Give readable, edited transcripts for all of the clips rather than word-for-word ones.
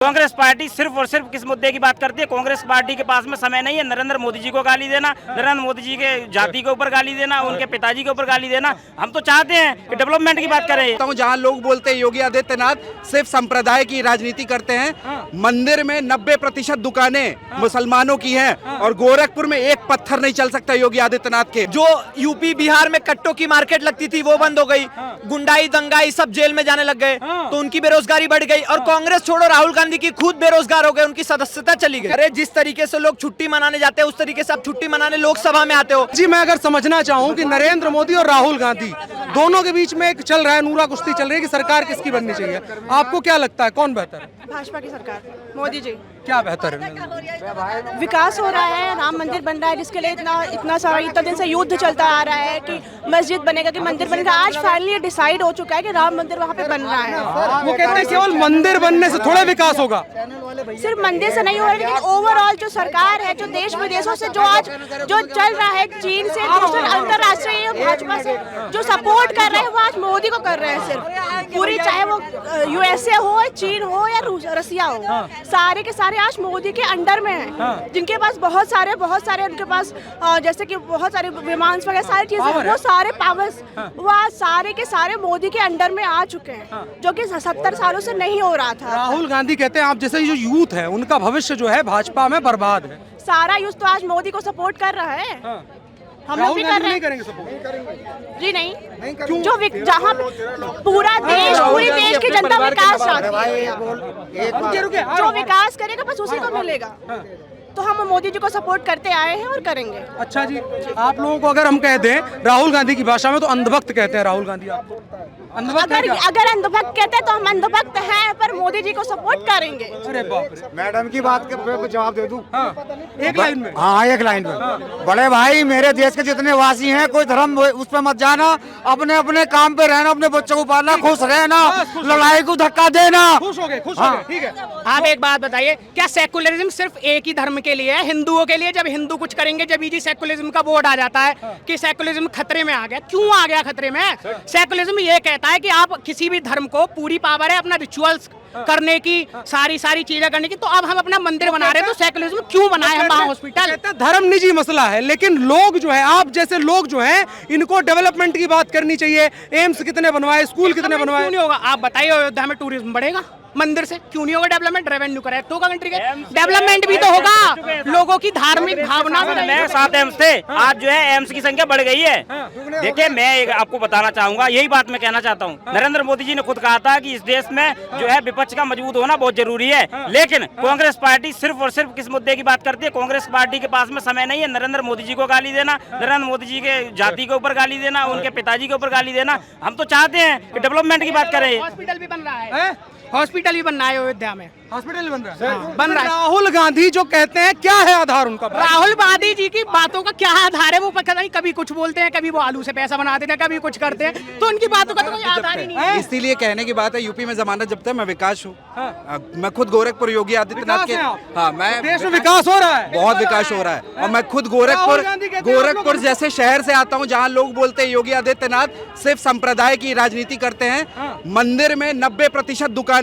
Congress party सिर्फ और सिर्फ किस मुद्दे की बात करती है? कांग्रेस पार्टी के पास में समय नहीं है नरेंद्र मोदी जी को गाली देना, नरेंद्र मोदी जी के जाति के ऊपर गाली देना, उनके पिताजी के ऊपर गाली देना। हम तो चाहते हैं कि डेवलपमेंट की बात करें। जहाँ लोग बोलते हैं योगी आदित्यनाथ सिर्फ संप्रदाय की राजनीति करते हैं, मंदिर में 90% दुकानें मुसलमानों की हैं और गोरखपुर में एक पत्थर नहीं चल सकता योगी आदित्यनाथ के। जो यूपी बिहार में कट्टों की मार्केट लगती थी वो बंद हो गई, गुंडाई दंगाई सब जेल में जाने लग गए, तो उनकी बेरोजगारी बढ़ गई। और कांग्रेस छोड़ो, राहुल गांधी की खुद बेरोजगार हो गए, उनकी सदस्यता चली गई। अरे जिस तरीके से लोग छुट्टी मनाने जाते हैं उस तरीके से आप छुट्टी मनाने लोकसभा में आते हो। जी मैं अगर समझना चाहूँ कि नरेंद्र मोदी और राहुल गांधी दोनों के बीच में एक चल रहा है, नूरा कुश्ती चल रही है कि सरकार किसकी बननी चाहिए, आपको क्या लगता है कौन बेहतर है? भाजपा की सरकार, मोदी जी। क्या बेहतर है? विकास हो रहा है, राम मंदिर बन रहा है, जिसके लिए इतना सारा इतना दिन से युद्ध चलता आ रहा है कि मस्जिद बनेगा कि मंदिर बनेगा। आज फाइनली डिसाइड हो चुका है कि राम मंदिर वहाँ पे बन रहा है। वो कहते हैं केवल मंदिर बनने से थोड़ा विकास होगा, सिर्फ मंदिर से नहीं हो रहा है, लेकिन ओवरऑल जो सरकार है, जो देश विदेशों से जो आज जो चल रहा है, चीन से दूसरे अंतर्राष्ट्रीय भाजपा से जो सपोर्ट कर रहे हैं वो आज मोदी को कर रहे हैं। सिर्फ पूरी, चाहे वो यूएसए हो, चीन हो या रसिया हो, सारे के सारे आज मोदी के अंडर में हैं। जिनके पास बहुत सारे उनके पास जैसे कि बहुत सारे विमान वगैरह सारी चीजें, वो सारे पावर्स वो आज सारे के सारे मोदी के अंडर में आ चुके हैं, जो कि 70 सालों से नहीं हो रहा था। राहुल गांधी कहते हैं आप जैसे जो यूथ है उनका भविष्य जो है भाजपा में बर्बाद है। सारा यूथ तो आज मोदी को सपोर्ट कर रहा है। हम लोग भी कर रहे हैं। करेंगे सपोर्ट? जी नहीं, जो जहाँ पूरा देश, पूरी देश की जनता विकास चाहती है, जो विकास करेगा बस उसी को मिलेगा। तो हम मोदी जी को सपोर्ट करते आए हैं और करेंगे। अच्छा जी, आप लोगों को अगर हम कह दें राहुल गांधी की भाषा में तो अंधभक्त कहते हैं राहुल गांधी आपको? अगर अंधभक्त कहते हैं तो हम अंधभक्त हैं, पर मोदी जी को सपोर्ट करेंगे। अरे बाप रे। मैडम की बात के जवाब दे दूं? एक लाइन में? हाँ, एक लाइन में। बड़े भाई, मेरे देश के जितने वासी हैं, कोई धर्म उस पर मत जाना, अपने अपने काम पे रहना, अपने बच्चों को पालना, खुश रहना, लड़ाई को धक्का देना। खुश हो गए, ठीक है। आप एक बात बताइए, क्या सेकुलरिज्म सिर्फ एक ही धर्म के लिए है, हिंदुओं के लिए? जब हिंदू कुछ करेंगे जब जी सेकुलरिज्म का बोर्ड आ जाता है कि सेकुलरिज्म खतरे में आ गया। क्यों आ गया खतरे में? सेकुलरिज्म ये कहता है कि आप किसी भी धर्म को पूरी पावर है अपना रिचुअल्स करने की, सारी चीजें करने की। तो अब हम अपना मंदिर बना रहे हैं, तो सेकुलरिज्म क्यों बनाए हम वहाँ हॉस्पिटल? धर्म निजी मसला है, लेकिन लोग जो है, आप जैसे लोग जो हैं, इनको डेवलपमेंट की बात करनी चाहिए। एम्स कितने बनवाए, स्कूल कितने बनवाए? क्यों नहीं होगा? आप बताइए, अयोध्या में टूरिज्म बढ़ेगा मंदिर से? क्यों नहीं होगा डेवलपमेंट? रेवेन्यू करेक्ट होगा कंट्री के, डेवलपमेंट भी तो होगा, लोगों की धार्मिक भावना भी। मैं 7 एम्स थे, आज जो है एम्स की संख्या बढ़ गई है। देखिए, मैं आपको बताना चाहूंगा, यही बात मैं कहना चाहता हूँ। नरेंद्र मोदी जी ने खुद कहा था कि इस देश में जो है विपक्ष का मजबूत होना बहुत जरूरी है, लेकिन कांग्रेस पार्टी सिर्फ और सिर्फ किस मुद्दे की बात करती है? कांग्रेस पार्टी के पास में समय नहीं है नरेंद्र मोदी जी को गाली देना, नरेंद्र मोदी जी के जाति के ऊपर गाली देना, उनके पिताजी के ऊपर गाली देना। हम तो चाहते हैं कि डेवलपमेंट की बात करें। हॉस्पिटल भी बन रहा है, हॉस्पिटल भी बनना है अयोध्या में, हॉस्पिटल बन रहा है, बन रहा है। राहुल गांधी जो कहते हैं, क्या है आधार उनका? राहुल गांधी जी की बातों का क्या आधार है? वो पता नहीं, कभी कुछ बोलते हैं, कभी वो आलू से पैसा बना देते हैं, कभी कुछ करते हैं, तो उनकी बातों का तो कोई आधार ही नहीं है। इसीलिए कहने की बात है, यूपी में जमानत जब तक मैं विकास हूँ। मैं खुद गोरखपुर योगी आदित्यनाथ के, हाँ, मैं देश में विकास हो रहा है, बहुत विकास हो रहा है। और मैं खुद गोरखपुर जैसे शहर से आता हूँ जहाँ लोग बोलते हैं योगी आदित्यनाथ सिर्फ संप्रदाय की राजनीति करते हैं, मंदिर में 90% दुकानें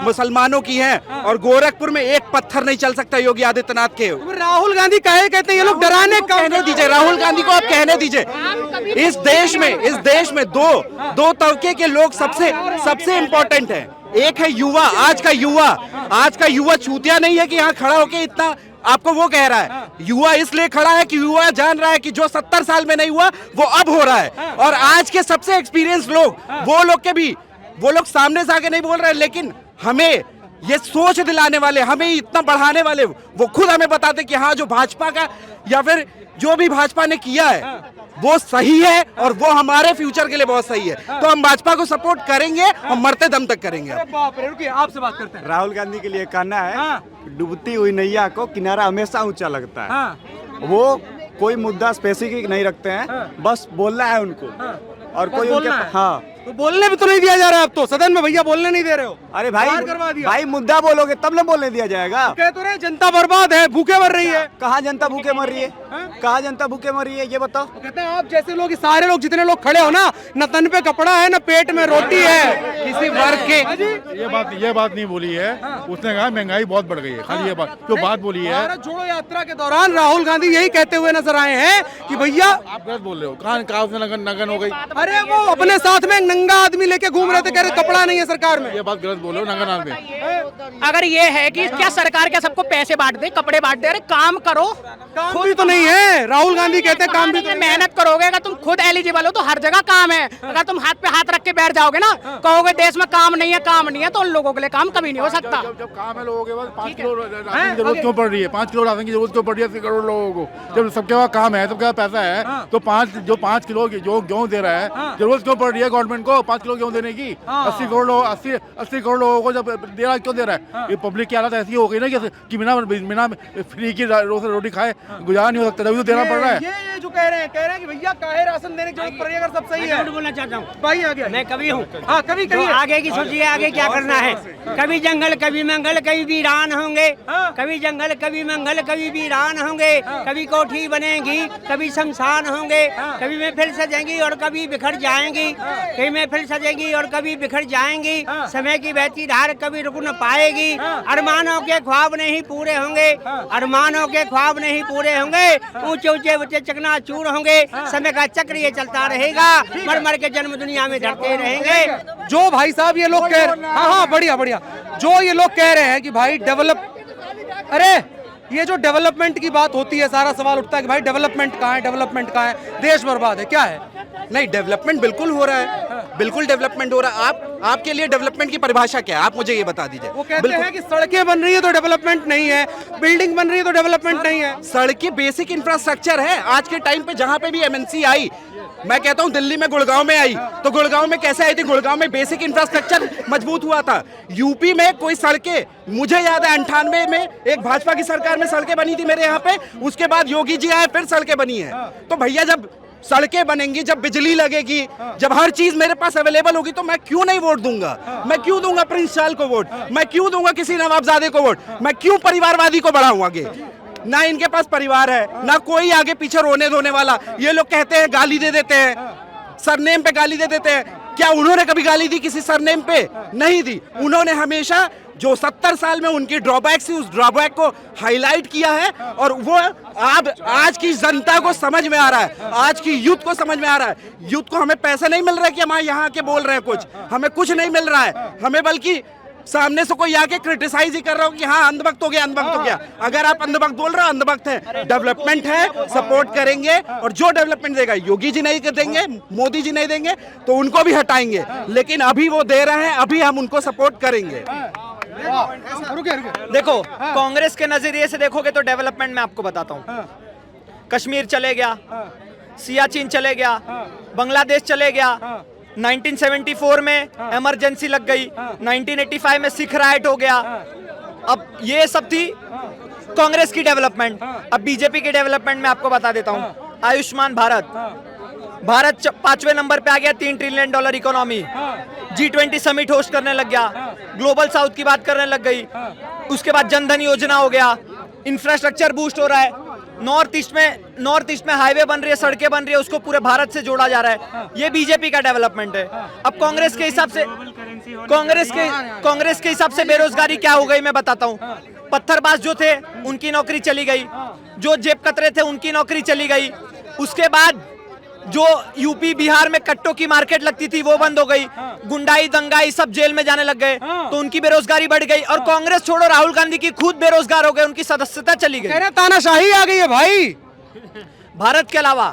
मुसलमानों की हैं और गोरखपुर में एक पत्थर नहीं चल सकता योगी आदित्यनाथ के। राहुल गांधी कहते हैं ये लोग डराने का। कहने दीजिए राहुल गांधी को, आप कहने दीजिए। इस देश में दो तबके के लोग सबसे इम्पोर्टेंट हैं। एक है युवा, आज का युवा चूतिया नहीं है कि यहाँ खड़ा होके इतना आपको वो कह रहा है। युवा इसलिए खड़ा है कि युवा जान रहा है कि जो 70 साल में नहीं हुआ वो अब हो रहा है। और आज के सबसे एक्सपीरियंस लोग, वो लोग सामने से आके नहीं बोल रहे, लेकिन हमें ये सोच दिलाने वाले, हमें इतना बढ़ाने वाले, वो खुद हमें बताते कि हाँ, जो भाजपा का या फिर जो भी भाजपा ने किया है वो सही है और वो हमारे फ्यूचर के लिए बहुत सही है। तो हम भाजपा को सपोर्ट करेंगे और मरते दम तक करेंगे। रुकिए, आपसे बात करते हैं। राहुल गांधी के लिए कहना है, डूबती हुई नैया को किनारा हमेशा ऊंचा लगता है। वो कोई मुद्दा स्पेसिफिक नहीं रखते हैं, बस बोलना है उनको। और कोई उनके, हाँ, तो बोलने भी तो नहीं दिया जा रहा है अब तो सदन में, भैया बोलने नहीं दे रहे हो। अरे बाहर करवा दिया। भाई मुद्दा बोलोगे तब ना बोलने दिया जाएगा। कह तो रहे जनता बर्बाद है, भूखे मर रही है। कहाँ जनता भूखे मर रही है? कहाँ जनता भूखे मर रही है ये बताओ। वो कहते हैं आप जैसे लोग, सारे लोग जितने लोग खड़े हो ना, न तन पे कपड़ा है न पेट में रोटी है किसी वर्ग के। ये बात नहीं बोली है। उसने कहा महंगाई बहुत बढ़ गई है, खाली ये बात जो बात बोली है। भारत जोड़ो यात्रा के दौरान राहुल गांधी यही कहते हुए नजर आए हैं कि भैया आप गलत बोल रहे हो। कहाँ उसने नगन हो गई? अरे वो अपने साथ में एक नंगा आदमी लेके घूम रहे थे, कह रहे कपड़ा नहीं है सरकार में। ये बात गलत बोल रहे हो। नगन आदमी अगर ये है कि क्या सरकार क्या सबको पैसे बांट दे, कपड़े बांट दे, अरे काम करो। काम भी तो नहीं है, राहुल गांधी कहते हैं काम भी तो नहीं है। मेहनत करोगे, अगर तुम खुद एलिजिबल हो तो हर जगह काम है। अगर तुम हाथ पे हाथ रख के बैठ जाओगे ना, कहोगे देश में काम नहीं है, काम नहीं है, तो उन लोगों के लिए काम कभी नहीं हो सकता। जब काम है लोगों के पास 5 किलो राशन की जरूरत क्यों पड़ रही है? 5 किलो राशन की जरूरत क्यों पड़ रही है 80 करोड़ लोगों को? जब सबके पास काम है, सबके पास पैसा है, तो 5 किलो जो गेहूँ दे रहा है, जरूरत क्यों पड़ रही है गवर्नमेंट को 5 किलो गेहूँ देने की? 80 करोड़ लोगों को जब दे रहा क्यों दे रहा है? ये पब्लिक की हालत ऐसी हो गई ना कि बिना फ्री की रोटी खाए गुजारा नहीं हो सकता, तभी तो देना पड़ रहा है। ये जो कह रहे हैं कि भैया काहे राशन देने की जरूरत पड़ रही है अगर सब सही है। बोलना चाहता हूँ भाई आ गया, मैं कवि हूँ। हाँ कभी तो आगे की सोचिए, आगे क्या करना है। कभी जंगल कभी मंगल कभी वीरान होंगे, कभी जंगल कभी मंगल कभी वीरान होंगे, कभी कोठी बनेगी कभी शमशान होंगे, कभी महफिल सजेंगी और कभी बिखर जाएंगी, कभी महफिल सजेगी और कभी बिखर जाएंगी, समय की बहती धार कभी रुक न पाएगी, अरमानों के ख्वाब नहीं पूरे होंगे, अरमानों के ख्वाब नहीं पूरे होंगे, ऊंचे ऊंचे बच्चे चकनाचूर होंगे, समय का चक्र ये चलता रहेगा, मर मर के जन्म दुनिया में धरते रहेंगे। जो भाई साहब ये लोग कह रहे, हाँ बढ़िया बढ़िया, जो ये लोग कह रहे हैं कि भाई अरे ये जो डेवलपमेंट की बात होती है, सारा सवाल उठता है कि भाई डेवलपमेंट कहाँ है, डेवलपमेंट कहाँ है, देश बर्बाद है, क्या है? नहीं, डेवलपमेंट बिल्कुल हो रहा है, बिल्कुल डेवलपमेंट हो रहा है। आपके लिए डेवलपमेंट की परिभाषा क्या है, आप मुझे ये बता दीजिए। वो कहते हैं कि सड़कें बन रही है तो डेवलपमेंट नहीं है, बिल्डिंग बन रही है तो डेवलपमेंट नहीं है। सड़कें बेसिक इंफ्रास्ट्रक्चर है। आज के टाइम पे जहाँ पे भी एमएनसी आई, मैं कहता हूँ दिल्ली में गुड़गांव में आई, तो गुड़गांव में कैसे आई थी? गुड़गांव में बेसिक इंफ्रास्ट्रक्चर मजबूत हुआ था। यूपी में कोई सड़कें, मुझे याद है 98 में एक भाजपा की सरकार में सड़कें बनी थी मेरे यहाँ पे, उसके बाद योगी जी आए फिर सड़कें बनी है। तो भैया जब सड़कें बनेंगी, जब बिजली लगेगी, जब हर चीज मेरे पास अवेलेबल होगी, तो मैं क्यों नहीं वोट दूंगा? मैं क्यों दूंगा प्रिंस चार्ल्स को वोट? मैं क्यों दूंगा किसी नवाबजादे को वोट? मैं क्यों परिवारवादी को बढ़ाऊं आगे? ना इनके पास परिवार है, ना कोई आगे पीछे रोने धोने वाला। ये लोग कहते हैं गाली दे देते हैं, सरनेम पे गाली दे देते हैं। क्या उन्होंने कभी गाली दी किसी सरनेम पे? नहीं दी। उन्होंने हमेशा जो 70 साल में उनकी ड्रॉबैक थी, उस ड्रॉबैक को हाईलाइट किया है, और वो अब आज की जनता को समझ में आ रहा है, आज की यूथ को समझ में आ रहा है। यूथ को हमें पैसे नहीं मिल रहे कि हम यहाँ के बोल रहे हैं कुछ, हमें कुछ नहीं मिल रहा है, हमें बल्कि सामने से कोई आके क्रिटिसाइज ही कर रहा हो कि हाँ अंधभक्त हो गया, अंधभक्त हो गया। अगर आप अंधभक्त बोल रहे हो, अंधभक्त है। डेवलपमेंट है, सपोर्ट करेंगे, और जो डेवलपमेंट देगा योगी जी नहीं देंगे, मोदी जी नहीं देंगे, तो उनको भी हटाएंगे। लेकिन अभी वो दे रहे हैं, अभी हम उनको सपोर्ट करेंगे। देखो, कांग्रेस के नजरिए से देखोगे तो डेवलपमेंट मैं आपको बताता हूँ। कश्मीर चले गया, सियाचिन चले गया, बांग्लादेश चले गया, 1974 में इमरजेंसी लग गई, 1985 में सिख राइट हो गया। अब ये सब थी कांग्रेस की डेवलपमेंट। अब बीजेपी की डेवलपमेंट मैं आपको बता देता हूँ। आयुष्मान भारत 5वें नंबर पे आ गया, $3 trillion economy. G20 summit host करने लग गया, ग्लोबल साउथ की बात करने लग गई। उसके बाद जनधन योजना हो गया, इंफ्रास्ट्रक्चर बूस्ट हो रहा है। नॉर्थ ईस्ट में हाईवे बन रही है, सड़कें बन रही है, उसको पूरे भारत से जोड़ा जा रहा है। ये बीजेपी का डेवलपमेंट है। अब कांग्रेस के हिसाब से बेरोजगारी क्या हो गई मैं बताता हूँ। पत्थरबाज जो थे उनकी नौकरी चली गई, जो जेब कतरे थे उनकी नौकरी चली गई। उसके बाद जो यूपी बिहार में कट्टों की मार्केट लगती थी वो बंद हो गई, गुंडाई दंगाई सब जेल में जाने लग गए, तो उनकी बेरोजगारी बढ़ गई। और कांग्रेस छोड़ो, राहुल गांधी की खुद बेरोजगार हो गए, उनकी सदस्यता चली गई। तानाशाही आ गई है भाई। भारत के अलावा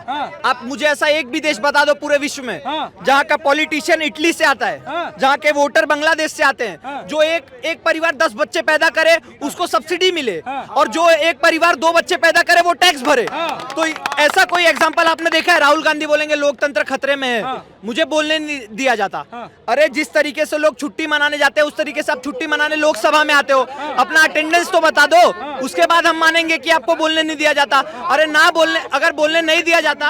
आप मुझे ऐसा एक भी देश बता दो पूरे विश्व में जहाँ का पॉलिटिशियन इटली से आता है, जहाँ के वोटर बांग्लादेश से आते हैं, जो एक परिवार 10 बच्चे पैदा करे उसको सब्सिडी मिले, और जो एक परिवार 2 बच्चे पैदा करे वो टैक्स भरे। तो ऐसा कोई एग्जांपल आपने देखा है? राहुल गांधी बोलेंगे लोकतंत्र खतरे में है, मुझे बोलने नहीं दिया जाता। अरे जिस तरीके से लोग छुट्टी मनाने जाते हैं उस तरीके से आप छुट्टी मनाने लोकसभा में आते हो, अपना अटेंडेंस तो बता दो, उसके बाद हम मानेंगे कि आपको बोलने नहीं दिया जाता। अरे ना बोलने, अगर बोलने नहीं दिया जाता।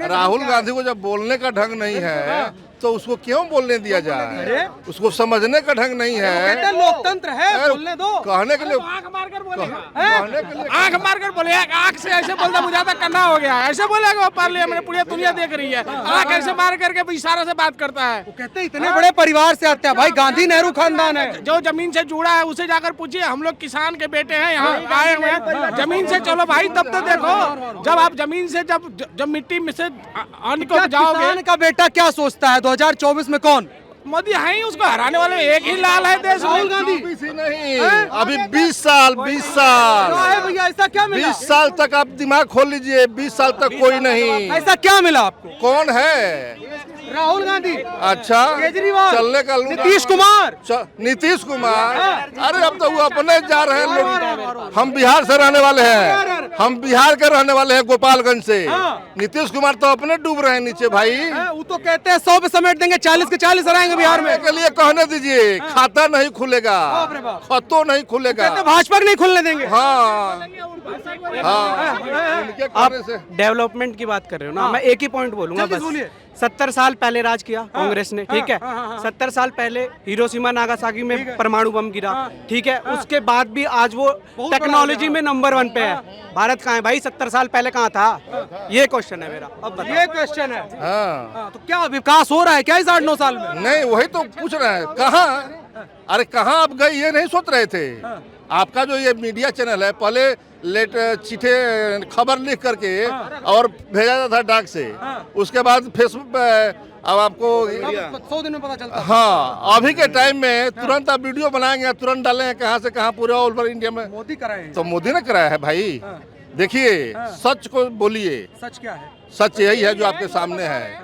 राहुल गांधी को जब बोलने का ढंग नहीं है तो उसको क्यों बोलने दिया जाए? उसको समझने का ढंग नहीं है। लोकतंत्र है, बोलने दो। कहने के लिए आंख मारकर बोलेगा, कहने के लिए आंख मारकर बोलेगा, आंख से ऐसे बोलता मुझे तो करना हो गया, ऐसे बोलेगा वो पार्लियामेंट, पूरी दुनिया देख रही है, आंख ऐसे मार करके इशारे से बात करता है। वो कहते हैं इतने बड़े परिवार से आते हैं भाई, गांधी नेहरू खानदान है। जो जमीन से जुड़ा है उसे जाकर पूछिए, हम लोग किसान के बेटे हैं, यहाँ आए हुए हैं जमीन से। चलो भाई तब तो देखो, जब आप जमीन से जब मिट्टी में से अन्न को जाओगे। किसान का बेटा क्या सोचता है 2024 में कौन? मोदी है ही, उसको हराने वाले एक ही लाल है देश में। राहुल गांधी नहीं, अभी 20 साल भैया, ऐसा क्या मिला? 20 साल तक आप दिमाग खोल लीजिए, 20 साल तक कोई नहीं। ऐसा क्या मिला आपको? कौन है? राहुल गांधी, अच्छा, केजरीवाल, चलने का नीतीश कुमार। नीतीश कुमार, अरे अब तो वो अपने जा रहे हैं लोग। हम बिहार से रहने वाले हैं, हम बिहार के रहने वाले हैं, गोपालगंज से। नीतीश कुमार तो अपने डूब रहे हैं नीचे भाई। वो तो कहते हैं 100 पे समेट देंगे, 40 के 40 हराएंगे बिहार में। के लिए कहने दीजिए, खाता नहीं खुलेगा, खतो नहीं खुलेगा, भाजपा नहीं खुलने देंगे। हाँ उनके कहने से। डेवलपमेंट की बात कर रहे हो ना, मैं एक ही पॉइंट बोलूंगा बस। 70 साल पहले राज किया कांग्रेस ने, ठीक है। 70 साल पहले हिरोशिमा नागासाकी में परमाणु बम गिरा, ठीक है। उसके बाद भी आज वो टेक्नोलॉजी में नंबर 1 पे है। भारत कहाँ है भाई? 70 साल पहले कहाँ था? ये क्वेश्चन है मेरा। अब ये क्वेश्चन है। हाँ, तो क्या विकास हो रहा है क्या इस 8-9 साल में? नहीं, वही तो पूछ रहे हैं, कहाँ? अरे कहाँ आप गए ये नहीं सोच रहे थे? आपका जो ये मीडिया चैनल है, पहले चिट्ठे खबर लिख करके और भेजा जाता था डाक से, उसके बाद फेसबुक पे अब आपको 100 दिन में पता चलता है। हाँ, अभी के टाइम में तुरंत आप वीडियो बनाएंगे, तुरंत डालेंगे, कहाँ से कहाँ पूरे ऑल ओवर इंडिया में। मोदी कराए हैं। तो मोदी ने कराया है भाई। देखिए, सच को बोलिए। सच क्या है? सच यही है जो आपके सामने है।